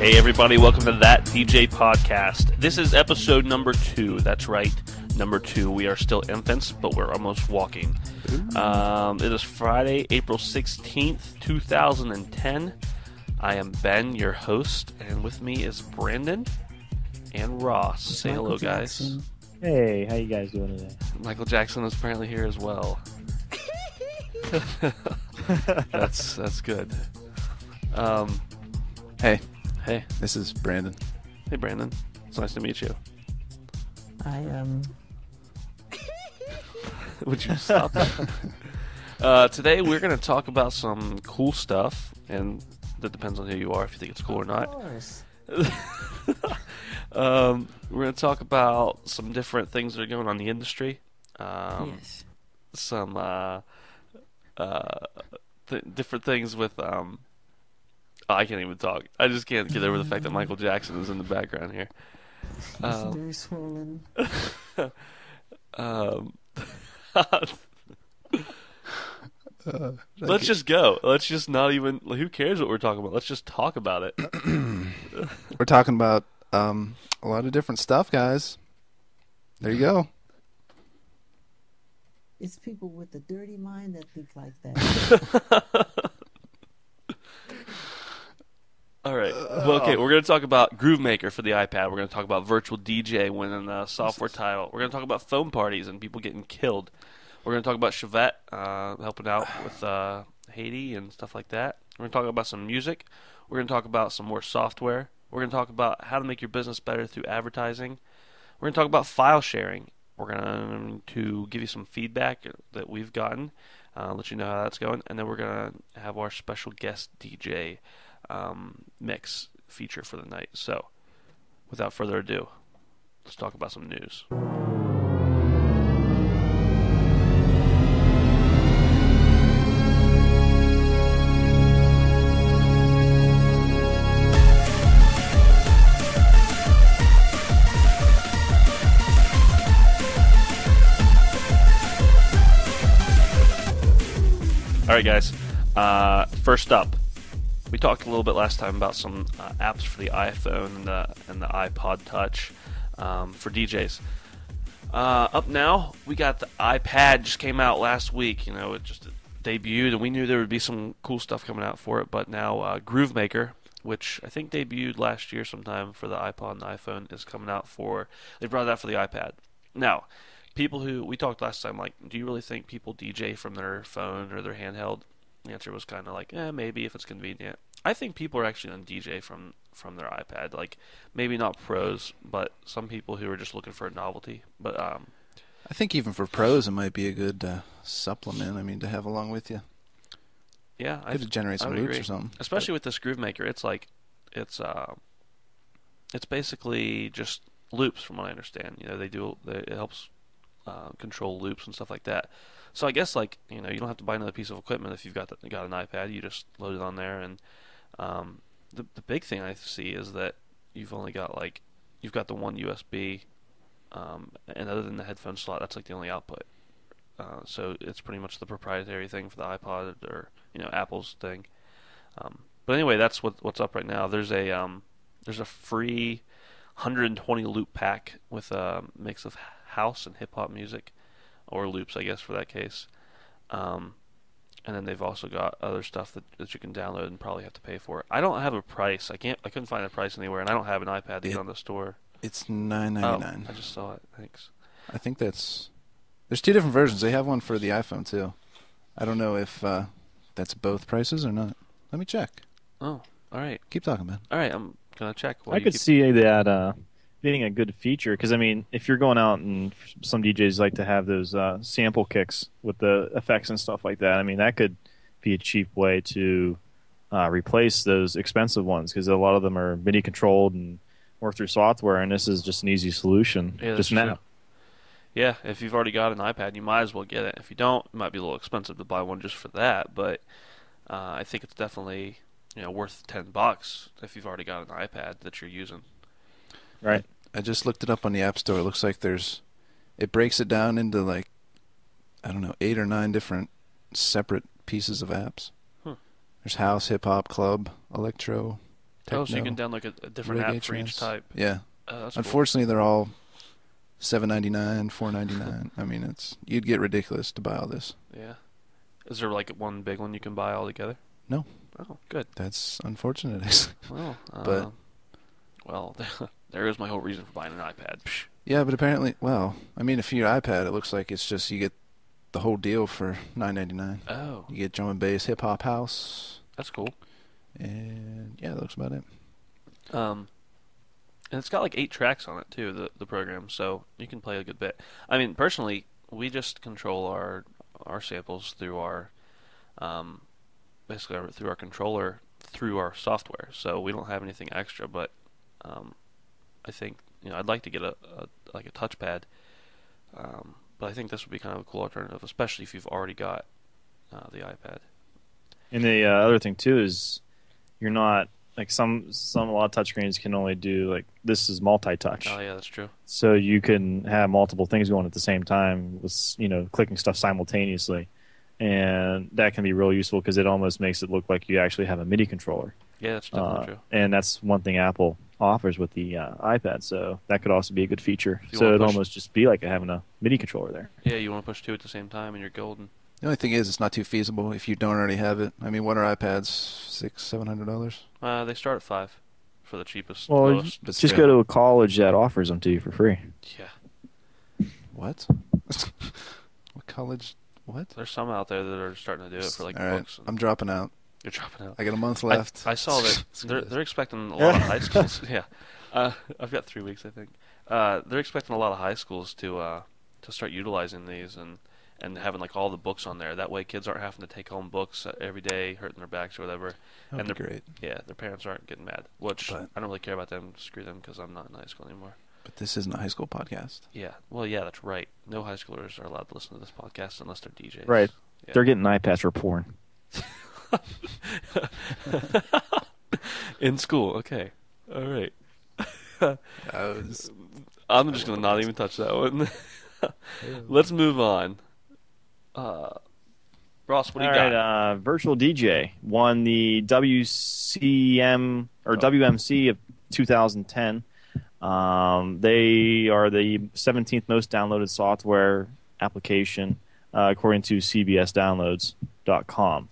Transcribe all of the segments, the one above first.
Hey everybody, welcome to That DJ Podcast. This is episode number 2. That's right, number 2. We are still infants, but we're almost walking. It is Friday, April 16th, 2010. I am Ben, your host, and with me is Brandon and Ross. Say hello, guys. Hey, how you guys doing today? Michael Jackson is apparently here as well. That's good. Hey, this is Brandon. Hey, Brandon. It's nice to meet you. Would you stop? Today we're going to talk about some cool stuff, and that depends on who you are, if you think it's cool or not. Of course. We're going to talk about some different things that are going on in the industry. Yes. Some different things with I can't even talk. I just can't get over the fact that Michael Jackson is in the background here. It's very swollen. Let's just go. Let's just not even. Who cares what we're talking about? Let's just talk about it. We're talking about a lot of different stuff, guys. There you go. It's people with a dirty mind that think like that. All right. Well, okay, we're going to talk about Groovemaker for the iPad. We're going to talk about virtual DJ winning a software title. We're going to talk about phone parties and people getting killed. We're going to talk about Chauvet helping out with Haiti and stuff like that. We're going to talk about some music. We're going to talk about some more software. We're going to talk about how to make your business better through advertising. We're going to talk about file sharing. We're going to give you some feedback that we've gotten, let you know how that's going, and then we're going to have our special guest DJ mix feature for the night. So, without further ado, let's talk about some news. All right, guys. First up, we talked a little bit last time about some apps for the iPhone and the iPod Touch for DJs. Up now, we got the iPad. Just came out last week. You know, it just debuted, and we knew there would be some cool stuff coming out for it. But now, Groovemaker, which I think debuted last year sometime for the iPod and the iPhone, is coming out for. They brought it out for the iPad. Now, people who we talked last time, like, do you really think people DJ from their phone or their handheld? The answer was kind of like, maybe if it's convenient. I think people are actually going to DJ from their iPad. Like, maybe not pros, but some people who are just looking for a novelty. But I think even for pros, it might be a good supplement. I mean, to have along with you. Yeah, to generate some loops or something. Especially with this Groovemaker, it's like it's basically just loops, from what I understand. You know, it helps control loops and stuff like that. So I guess, like, you know, you don't have to buy another piece of equipment if you've got an iPad. You just load it on there, and the big thing I see is that you've got the one USB, and other than the headphone slot, that's like the only output. So it's pretty much the proprietary thing for the iPod, or, you know, Apple's thing. But anyway, that's what's up right now. There's a free 120 loop pack with a mix of house and hip hop music, or loops, I guess, for that case. And then they've also got other stuff that you can download and probably have to pay for. I don't have a price. I couldn't find a price anywhere, and I don't have an iPad on the store. It's $9.99. Oh, I just saw it. Thanks. I think there's 2 different versions. They have one for the iPhone too. I don't know if that's both prices or not. Let me check. Oh, all right. Keep talking, man. All right, I'm gonna check. I could see that being a good feature, because I mean, if you're going out, and some DJs like to have those sample kicks with the effects and stuff like that, I mean, that could be a cheap way to replace those expensive ones, because a lot of them are MIDI controlled and work through software, and this is just an easy solution. Yeah, just now. now. Yeah, if you've already got an iPad, you might as well get it. If you don't, it might be a little expensive to buy one just for that, but I think it's definitely, you know, worth $10 if you've already got an iPad that you're using. Right. I just looked it up on the App Store. It looks like it breaks it down into, like, I don't know, 8 or 9 different separate pieces of apps. There's house, hip hop, club, electro, Oh, so you can techno, download a different reggae, app for each trance. type. Yeah. That's Unfortunately, they're all $7.99, $4.99. I mean, you'd get ridiculous to buy all this. cool. Yeah. Is there like one big one you can buy all together? No. Oh, good. That's unfortunate. Well, But- well, there is my whole reason for buying an iPad. Psh. Yeah, but apparently, well, I mean, if your iPad, it looks like it's just you get the whole deal for $9.99. Oh, You get drum and bass, hip hop, house, that's cool. and yeah, that looks about it. And it's got like 8 tracks on it too, the program, so you can play a good bit. I mean, personally, we just control our samples through our basically through our controller through our software, so we don't have anything extra. But I think I'd like to get a touchpad, but I think this would be kind of a cool alternative, especially if you've already got the iPad. And the other thing too is you're not like a lot of touchscreens can only do like this is multi-touch. Oh yeah, that's true. So you can have multiple things going at the same time with clicking stuff simultaneously, and that can be real useful because it almost makes it look like you actually have a MIDI controller. Yeah, that's definitely true. And that's one thing Apple offers with the iPad, so that could also be a good feature. If you So wanna it'd push- almost just be like having a MIDI controller there. Yeah, you want to push 2 at the same time, and you're golden. The only thing is, it's not too feasible if you don't already have it. I mean, what are iPads? $600-$700? They start at 5 for the cheapest. Well, lowest. But just still. go to a college that offers them to you for free. Yeah, What? What college? What? there's some out there that are starting to do it for like All right, books. And I'm dropping out. you're dropping out. I got a month left. I saw that Screw they're expecting a lot of high schools. Yeah, I've got 3 weeks, I think. They're expecting a lot of high schools to start utilizing these and having like all the books on there. That way, kids aren't having to take home books every day, hurting their backs or whatever. That'd and be great. Yeah, their parents aren't getting mad. Which But- I don't really care about them. Screw them, because I'm not in high school anymore. But this isn't a high school podcast. Yeah, well, yeah, that's right. No high schoolers are allowed to listen to this podcast unless they're DJs. Right. Yeah. They're getting iPads for porn. In school, okay. All right. was, I'm just gonna not even touch that one. Let's move on. Ross, what do you All got? right, Virtual DJ won the WCM or WMC of 2010. They are the 17th most downloaded software application according to CBSDownloads.com.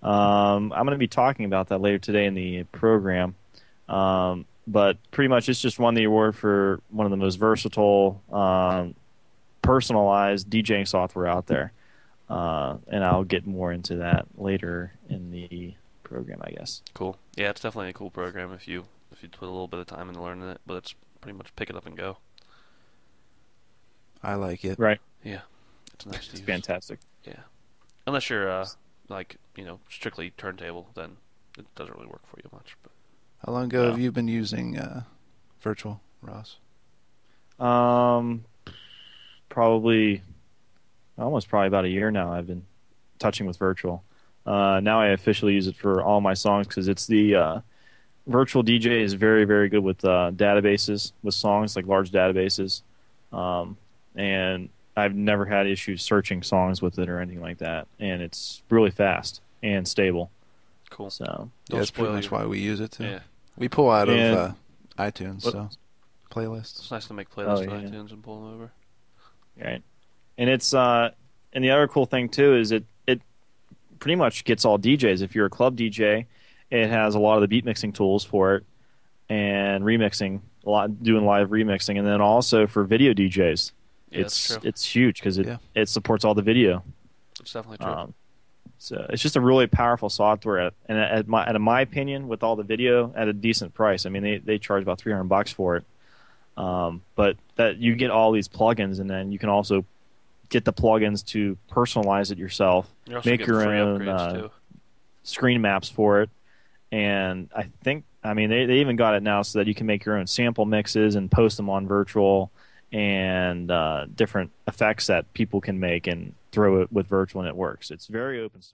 I'm going to be talking about that later today in the program. But pretty much it's just won the award for one of the most versatile, personalized DJing software out there. And I'll get more into that later in the program, I guess. Cool. Yeah, it's definitely a cool program if you put a little bit of time into learning it, but it's pretty much pick it up and go. I like it. Right. Yeah, it's nice to It's use. fantastic. Yeah, unless you're strictly turntable, then it doesn't really work for you much. But How long ago Yeah. have you been using Virtual, Ross? Probably about a year now. I've been touching with Virtual. Now I officially use it for all my songs because it's the Virtual DJ is very, very good with databases, with songs, like large databases. And I've never had issues searching songs with it or anything like that. And it's really fast and stable. cool. So Don't Yeah, that's pretty spoil much your- why we use it, too. Yeah, We pull out And- of iTunes, What- so playlists. it's nice to make playlists Oh, for yeah. iTunes and pull them over. right, and it's and the other cool thing too is it pretty much gets all DJs. If you're a club DJ, it has a lot of the beat mixing tools for it and remixing, doing live remixing, and then also for video DJs, Yeah, that's true. it's huge because Yeah. it supports all the video. It's definitely true. So it's just a really powerful software, and in my opinion, with all the video at a decent price. I mean, they charge about $300 for it, but that you get all these plugins, and then you can also get the plugins to personalize it yourself, You're also make getting your free own upgrades too. screen maps for it, and they even got it now so that you can make your own sample mixes and post them on Virtual, and different effects that people can make and throw it with Virtual, and it works. It's very open.